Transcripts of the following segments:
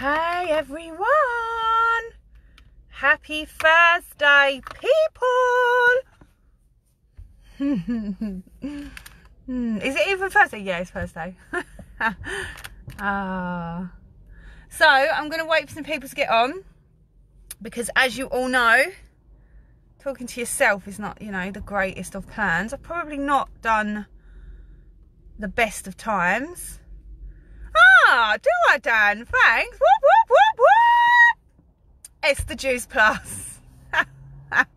Hey everyone! Happy Thursday, people! Is it even Thursday? Yeah, it's Thursday. So I'm going to wait for some people to get on, because as you all know, talking to yourself is not, the greatest of plans. I've probably not done the best of times. Do I, Dan? Thanks. Whoop, whoop, whoop, whoop. It's the Juice Plus. Whoop,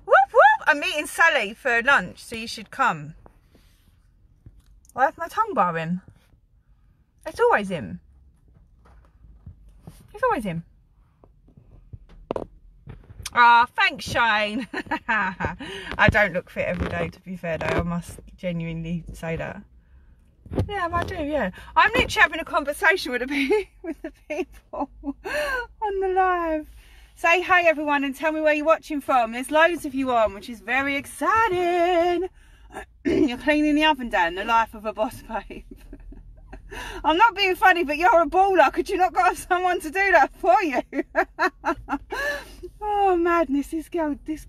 whoop. I'm meeting Sally for lunch, so you should come. I have my tongue bar him. It's always him. It's always him. Thanks, Shane. I don't look fit every day, to be fair, though. I must genuinely say that. Yeah, I do, yeah. I'm literally having a conversation with the people on the live. Say hey, everyone, and tell me where you're watching from. There's loads of you on, which is very exciting. You're cleaning the oven, Dan, the life of a boss babe. I'm not being funny, but you're a baller. Could you not got someone to do that for you? Oh, madness. This girl, this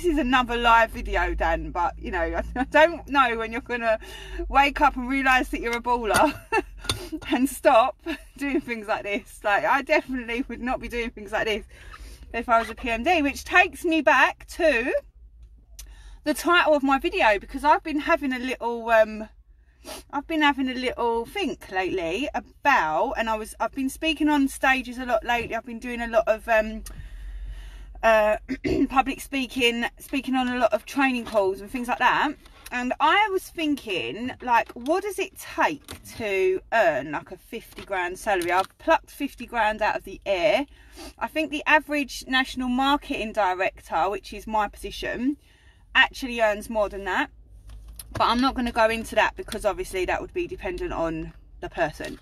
is another live video, Dan, but, I don't know when you're going to wake up and realise that you're a baller and stop doing things like this. Like, I definitely would not be doing things like this if I was a PMD, which takes me back to the title of my video, because I've been having a little think lately about, and I've been speaking on stages a lot lately. I've been doing a lot of public speaking on a lot of training calls and things like that. And I was thinking, like, what does it take to earn like a 50 grand salary? I've plucked 50 grand out of the air. I think the average national marketing director, which is my position, actually earns more than that. But I'm not going to go into that, because obviously that would be dependent on the person.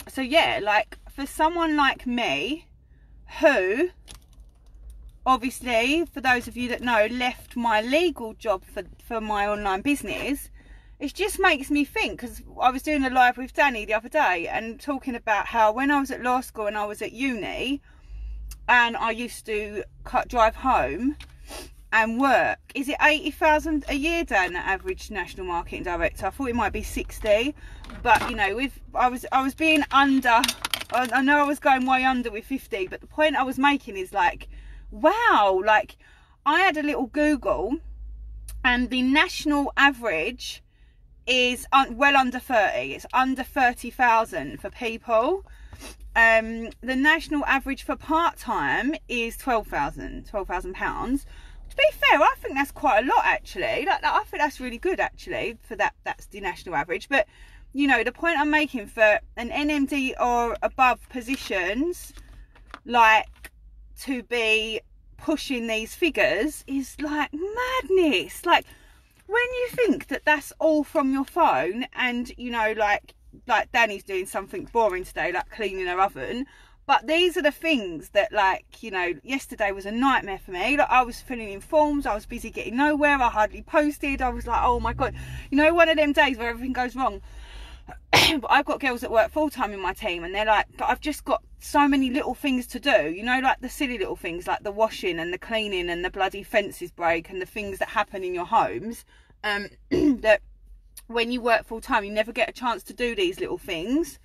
So yeah, like, for someone like me, who obviously, for those of you that know, left my legal job for my online business, it just makes me think, because I was doing a live with Danny the other day and talking about how when I was at law school and I was at uni and I used to drive home and work, is it 80,000 a year, Dan, the average national marketing director? I thought it might be 60, but I was being under. I know I was going way under with 50, but the point I was making is, like, wow, like, I had a little Google, and the national average is well under 30. It's under 30,000 for people. The national average for part-time is £12,000. To be fair, I think that's quite a lot, actually. I think that's really good, actually, for that. That's the national average. But, the point I'm making, for an NMD or above positions, like, to be pushing these figures is, like, madness. Like, when you think that that's all from your phone and, like Danny's doing something boring today, like cleaning her oven. But these are the things that, like, yesterday was a nightmare for me. Like, I was filling in forms, I was busy getting nowhere, I hardly posted. I was like, oh my God, one of them days where everything goes wrong. But I've got girls that work full-time in my team, and they're like, but I've just got so many little things to do, like the silly little things, like the washing and the cleaning and the bloody fences break and the things that happen in your homes, that when you work full-time, you never get a chance to do these little things.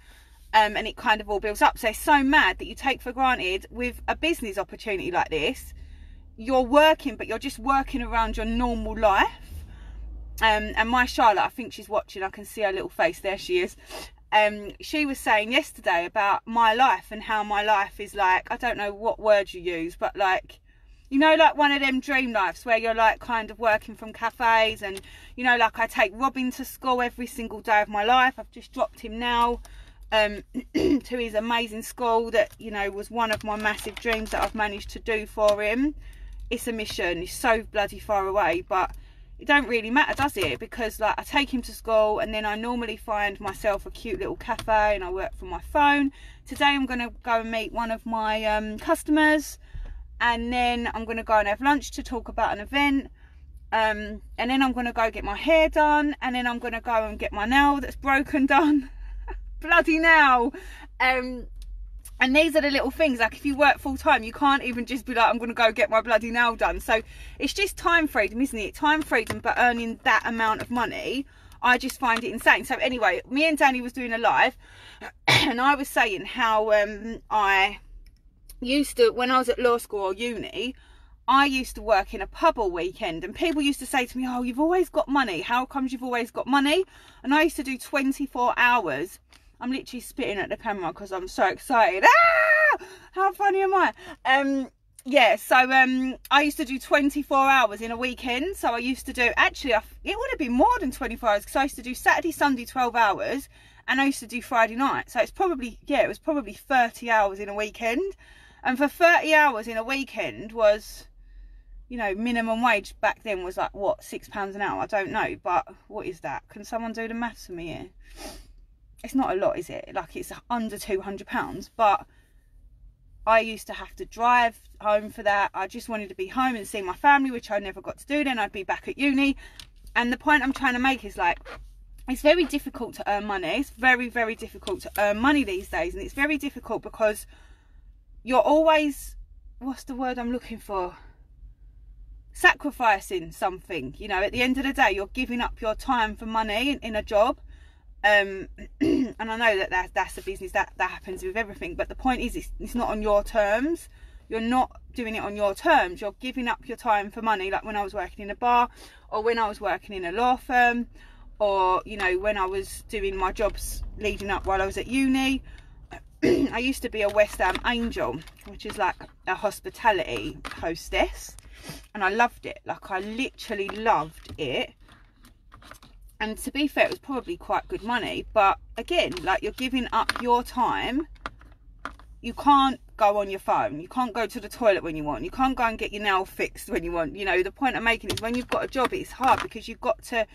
And it kind of all builds up. So it's so mad that you take for granted with a business opportunity like this, you're working, but you're just working around your normal life. And my Charlotte, I think she's watching, I can see her little face, there she is. She was saying yesterday about my life and how my life is like, I don't know what word you use, but like, like one of them dream lives where you're like kind of working from cafes, and like I take Robin to school every single day of my life. I've just dropped him now to his amazing school that was one of my massive dreams that I've managed to do for him. It's a mission, it's so bloody far away, but it don't really matter, does it? Because, like, I take him to school and then I normally find myself a cute little cafe and I work from my phone. Today I'm going to go and meet one of my customers, and then I'm going to go and have lunch to talk about an event, and then I'm going to go get my hair done, and then I'm going to go and get my nail that's broken done. bloody now. And these are the little things, like if you work full time, you can't even just be like, I'm going to go get my bloody nail done. So it's just time freedom, isn't it? Time freedom, but earning that amount of money, I just find it insane. So anyway, me and Danny was doing a live and I was saying how I used to, when I was at law school or uni, I used to work in a pub all weekend, and people used to say to me, oh, you've always got money. How comes you've always got money? And I used to do 24 hours. I'm literally spitting at the camera because I'm so excited. Ah! How funny am I? Yeah, so I used to do 24 hours in a weekend. So I used to do, actually, it would have been more than 24 hours because I used to do Saturday, Sunday, 12 hours. And I used to do Friday night. So it's probably, yeah, it was probably 30 hours in a weekend. And for 30 hours in a weekend was, you know, minimum wage back then was like, what, £6 an hour? I don't know. But what is that? Can someone do the maths for me here? It's not a lot, is it? Like, it's under £200, but I used to have to drive home for that. I just wanted to be home and see my family, which I never got to do. Then I'd be back at uni. And the point I'm trying to make is, like, it's very difficult to earn money. It's very, very difficult to earn money these days. And it's very difficult because you're always, what's the word I'm looking for? Sacrificing something. You know, at the end of the day, you're giving up your time for money in a job. And I know that's a business that happens with everything, but the point is it's not on your terms. You're not doing it on your terms. You're giving up your time for money, like when I was working in a bar, or when I was working in a law firm, or, you know, when I was doing my jobs leading up while I was at uni. I used to be a West Ham Angel, which is like a hospitality hostess, and I loved it. Like, I literally loved it. And to be fair, it was probably quite good money. But again, like, you're giving up your time. You can't go on your phone. You can't go to the toilet when you want. You can't go and get your nail fixed when you want. You know, the point I'm making is when you've got a job, it's hard because you've got to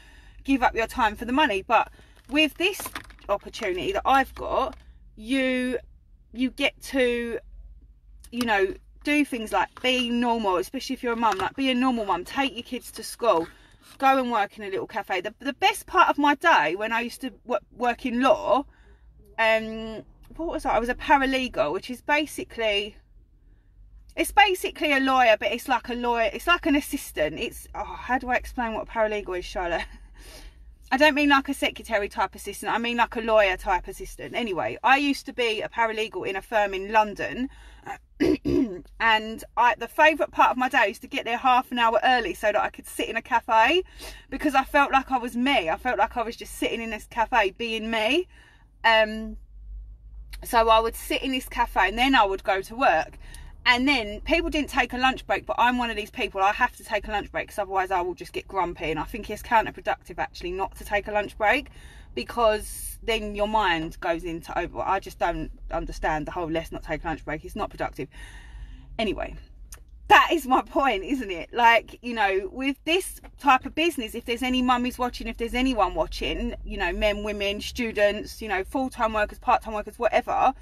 give up your time for the money. But with this opportunity that I've got, you get to, you know, do things like be normal, especially if you're a mum. Like, be a normal mum. Take your kids to school. Go and work in a little cafe. The best part of my day when I used to work in law, what was that? I was a paralegal, which is basically, it's basically a lawyer, but it's like a lawyer. It's like an assistant. It's, oh, how do I explain what a paralegal is, Charlotte? I don't mean like a secretary type assistant. I mean like a lawyer type assistant. Anyway, I used to be a paralegal in a firm in London. And the favourite part of my day was to get there half an hour early so that I could sit in a cafe, because I felt like I was me. I felt like I was just sitting in this cafe being me. So I would sit in this cafe and then I would go to work. And then people didn't take a lunch break, but I'm one of these people. I have to take a lunch break because otherwise I will just get grumpy. And I think it's counterproductive actually not to take a lunch break, because then your mind goes into over. I just don't understand the whole let's not take a lunch break. It's not productive. Anyway, that is my point, isn't it? Like, you know, with this type of business, if there's any mummies watching, if there's anyone watching, you know, men, women, students, you know, full-time workers, part-time workers, whatever,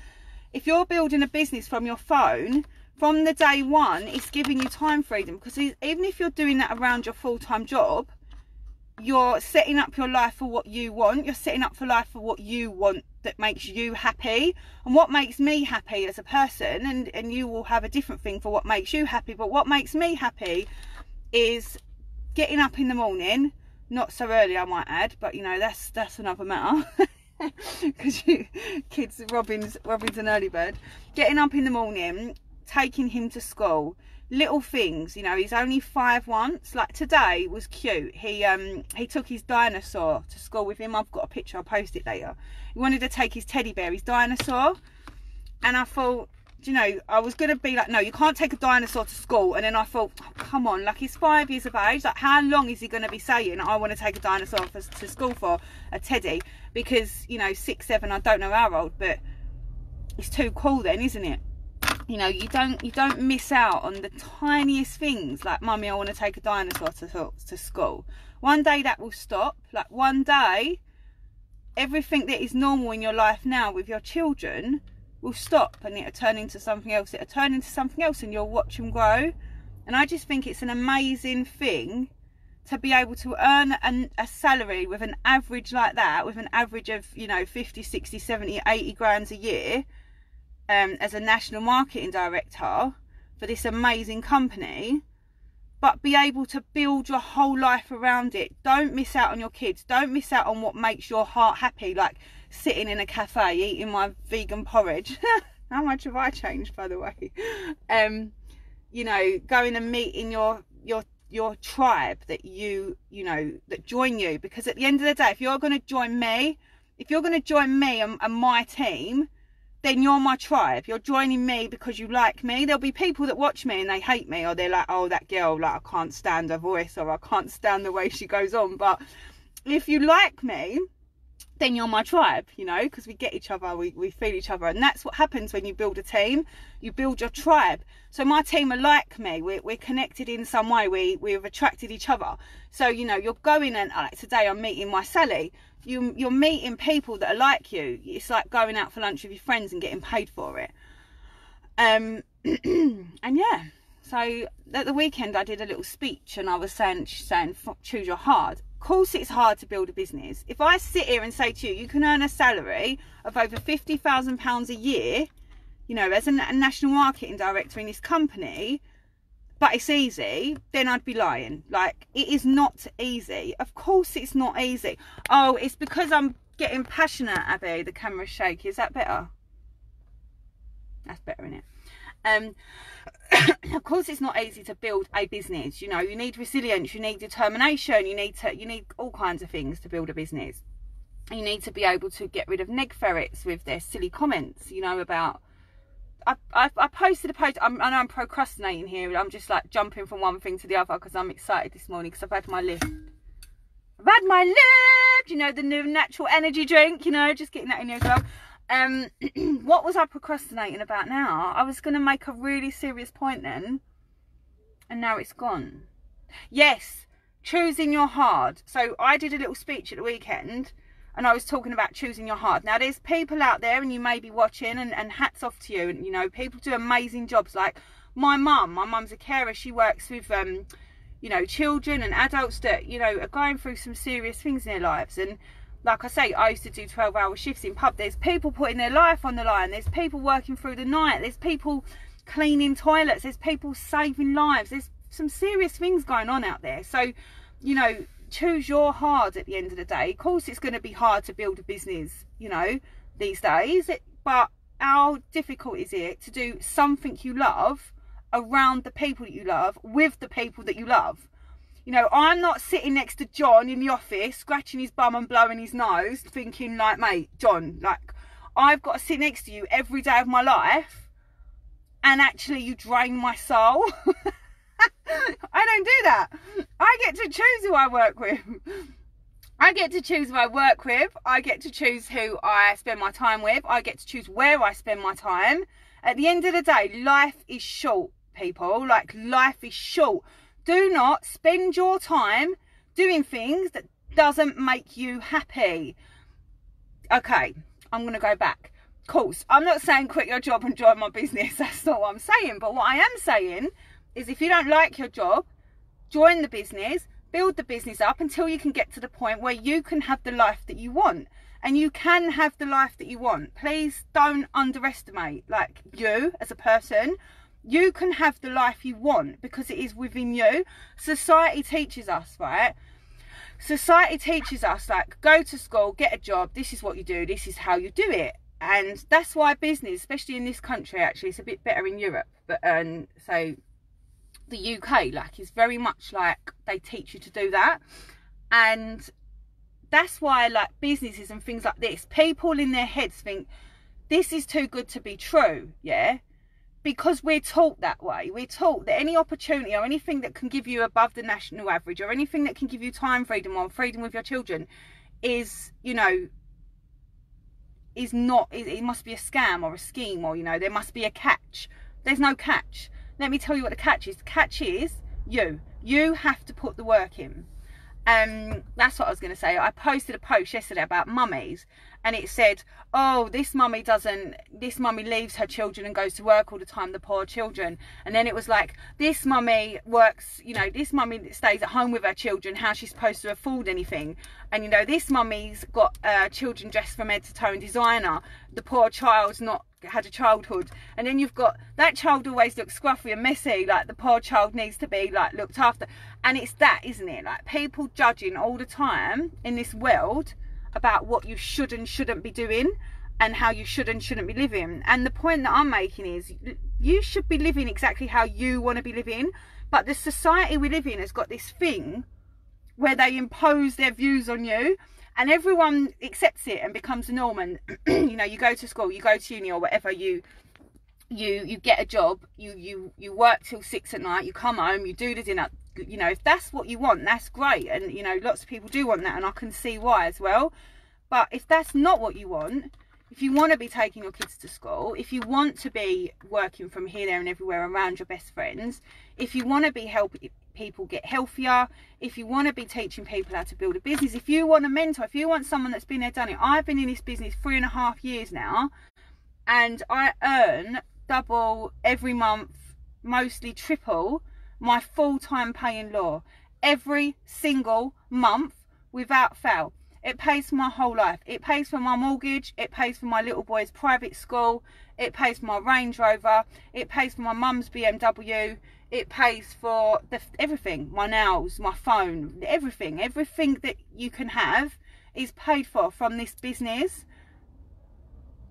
if you're building a business from your phone, from the day one, it's giving you time freedom. Because even if you're doing that around your full-time job, you're setting up your life for what you want. You're setting up for life for what you want that makes you happy. And what makes me happy as a person, and you will have a different thing for what makes you happy, but what makes me happy is getting up in the morning, not so early I might add, but you know, that's another matter. Because kids, Robin's an early bird. Getting up in the morning, taking him to school, little things, you know. He's only 5 once. Like today was cute. He took his dinosaur to school with him. I've got a picture, I'll post it later. He wanted to take his teddy bear, his dinosaur, and I thought, you know, I was gonna be like, no, you can't take a dinosaur to school. And then I thought, oh, come on, like, he's 5 years of age. Like, how long is he gonna be saying I want to take a dinosaur to school for a teddy? Because, you know, 6, 7, I don't know how old, but it's too cool then, isn't it? You know, you don't miss out on the tiniest things, like, mummy, I want to take a dinosaur to school. One day that will stop. Like, one day everything that is normal in your life now with your children will stop, and it'll turn into something else. It'll turn into something else, and you'll watch them grow. And I just think it's an amazing thing to be able to earn a salary with an average like that, with an average of, you know, 50, 60, 70, 80 grand a year, as a national marketing director for this amazing company, but be able to build your whole life around it. Don't miss out on your kids. Don't miss out on what makes your heart happy, like sitting in a cafe eating my vegan porridge. How much have I changed, by the way? You know, going and meeting your tribe that you know, that join you. Because at the end of the day, if you're going to join me and my team, then you're my tribe. You're joining me because you like me. There'll be people that watch me and they hate me, or they're like, oh, that girl, like, I can't stand her voice, or I can't stand the way she goes on. But if you like me, then you're my tribe, you know, because we get each other, we feel each other. And that's what happens when you build a team. You build your tribe. So my team are like me. We're connected in some way. We've attracted each other. So, you know, you're going, and like today I'm meeting my Sally. You're meeting people that are like you. It's like going out for lunch with your friends and getting paid for it. And yeah, so at the weekend I did a little speech, and I was saying choose your heart. Of course it's hard to build a business. If I sit here and say to you, you can earn a salary of over £50,000 a year, you know, as a national marketing director in this company, but it's easy, then I'd be lying. Like, it is not easy. Of course it's not easy. Oh, it's because I'm getting passionate, Abby. The camera's shaky. Is that better? That's better, isn't it? Of course it's not easy to build a business. You know, you need resilience, you need determination, you need all kinds of things to build a business. You need to be able to get rid of neg ferrets with their silly comments, you know, about... I posted a post. I know I'm procrastinating here. I'm just like jumping from one thing to the other because I'm excited this morning because I've had my lift. You know, the new natural energy drink, you know, just getting that in here as well. What was I procrastinating about now? I was going to make a really serious point then, and now it's gone. Yes, choosing your heart. So I did a little speech at the weekend, and I was talking about choosing your heart. Now, there's people out there, and you may be watching, and hats off to you. And, you know, people do amazing jobs. Like my mum's a carer. She works with, you know, children and adults that, you know, are going through some serious things in their lives. And like I say, I used to do 12-hour shifts in pub. There's people putting their life on the line. There's people working through the night. There's people cleaning toilets. There's people saving lives. There's some serious things going on out there. So, you know, choose your heart at the end of the day. Of course it's going to be hard to build a business, you know, these days, but how difficult is it to do something you love around the people that you love, with the people that you love? You know, I'm not sitting next to John in the office scratching his bum and blowing his nose thinking like, mate, John, like, I've got to sit next to you every day of my life and actually you drain my soul. I don't do that. I get to choose who I work with. I get to choose who I work with. I get to choose who I spend my time with. I get to choose where I spend my time. At the end of the day, life is short, people. Like, life is short. Do not spend your time doing things that doesn't make you happy. Okay, I'm going to go back. Of course, I'm not saying quit your job and join my business. That's not what I'm saying. But what I am saying is, if you don't like your job, join the business, build the business up until you can get to the point where you can have the life that you want. And you can have the life that you want. Please don't underestimate, like, you as a person. You can have the life you want because it is within you. Society teaches us, right? Society teaches us, like, go to school, get a job, this is what you do, this is how you do it. And that's why business, especially in this country, actually, it's a bit better in Europe. But so the UK, like, is very much like they teach you to do that. And that's why, like, businesses and things like this, people in their heads think this is too good to be true, yeah, because we're taught that way. We're taught that any opportunity or anything that can give you above the national average, or anything that can give you time freedom or freedom with your children, is, you know, is not, it must be a scam or a scheme, or, you know, there must be a catch. There's no catch. Let me tell you what the catch is. The catch is you have to put the work in. That's what I was going to say. I posted a post yesterday about mummies, and it said, oh, this mummy leaves her children and goes to work all the time, the poor children. And then it was like, this mummy works, you know, this mummy stays at home with her children, how's she supposed to afford anything? And, you know, this mummy's got children dressed from head to toe in designer, the poor child's not had a childhood. And then you've got that child always looks scruffy and messy, like the poor child needs to be like looked after. And it's that, isn't it? Like, people judging all the time in this world about what you should and shouldn't be doing and how you should and shouldn't be living. And the point that I'm making is, you should be living exactly how you want to be living, but the society we live in has got this thing where they impose their views on you, and everyone accepts it and becomes the norm. And you know, you go to school, you go to uni or whatever, you get a job, you work till 6 at night, you come home, you do the dinner. You know, if that's what you want, that's great. And you know, lots of people do want that, and I can see why as well. But if that's not what you want, if you want to be taking your kids to school, if you want to be working from here, there and everywhere around your best friends, if you want to be helping people get healthier, if you want to be teaching people how to build a business, if you want a mentor, if you want someone that's been there, done it. I've been in this business 3.5 years now, and I earn double every month, mostly triple my full-time pay in law every single month without fail. It pays for my whole life. It pays for my mortgage, it pays for my little boy's private school, it pays for my Range Rover, it pays for my mum's BMW, it pays for everything, my nails, my phone, everything that you can have is paid for from this business.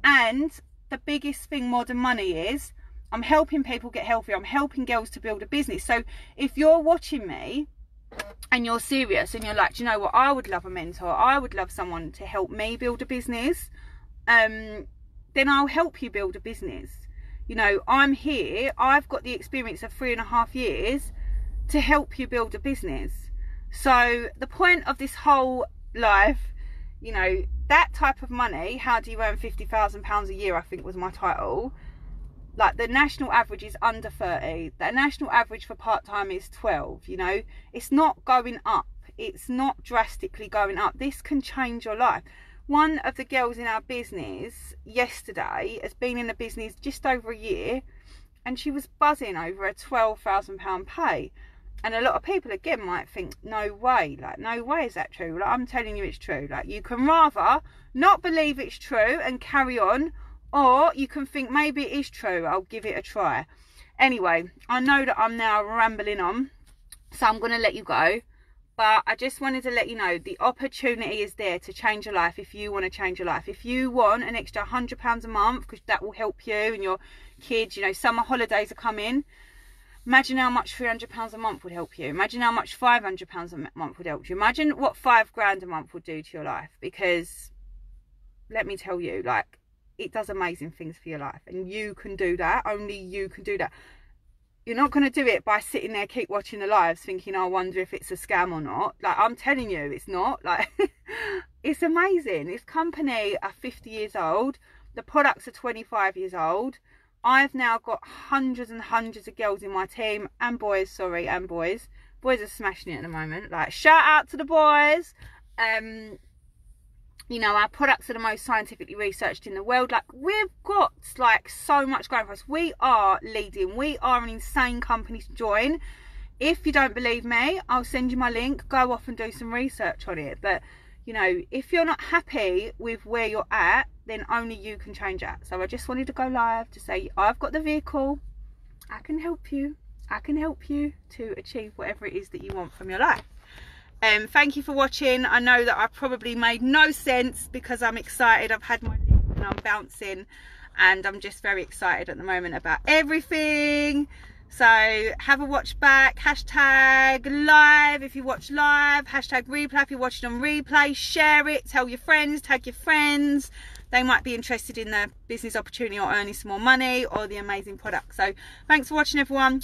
And the biggest thing more than money is, I'm helping people get healthier. I'm helping girls to build a business. So if you're watching me and you're serious and you're like, do you know what, I would love a mentor, I would love someone to help me build a business, then I'll help you build a business. You know, I'm here, I've got the experience of 3.5 years to help you build a business. So the point of this whole life, you know, that type of money, how do you earn £50,000 a year, I think was my title. Like, the national average is under 30. The national average for part-time is 12, you know. It's not going up. It's not drastically going up. This can change your life. One of the girls in our business yesterday has been in the business just over a year, and she was buzzing over a £12,000 pay. And a lot of people, again, might think, no way. Like, no way is that true. Like, I'm telling you it's true. Like, you can rather not believe it's true and carry on, or you can think maybe it is true, I'll give it a try. Anyway, I know that I'm now rambling on, so I'm going to let you go. But I just wanted to let you know, the opportunity is there to change your life if you want to change your life. If you want an extra £100 a month, because that will help you and your kids, you know, summer holidays are coming. Imagine how much £300 a month would help you. Imagine how much £500 a month would help you. Imagine what £5 grand a month would do to your life. Because, let me tell you, like, it does amazing things for your life, and you can do that. Only you can do that. You're not going to do it by sitting there, keep watching the lives thinking, I wonder if it's a scam or not. Like, I'm telling you, it's not. Like, it's amazing. This company are 50 years old. The products are 25 years old. I've now got hundreds and hundreds of girls in my team, and boys, sorry, and boys. Boys are smashing it at the moment. Like, shout out to the boys. You know, our products are the most scientifically researched in the world. Like, we've got, like, so much going for us. We are leading. We are an insane company to join. If you don't believe me, I'll send you my link. Go off and do some research on it. But, you know, if you're not happy with where you're at, then only you can change that. So I just wanted to go live to say, I've got the vehicle. I can help you. I can help you to achieve whatever it is that you want from your life. Thank you for watching. I know that I probably made no sense because I'm excited. I've had my link and I'm bouncing, and I'm just very excited at the moment about everything. So have a watch back, hashtag live if you watch live, hashtag replay if you're watching on replay, share it, tell your friends, tag your friends. They might be interested in the business opportunity or earning some more money or the amazing product. So thanks for watching, everyone.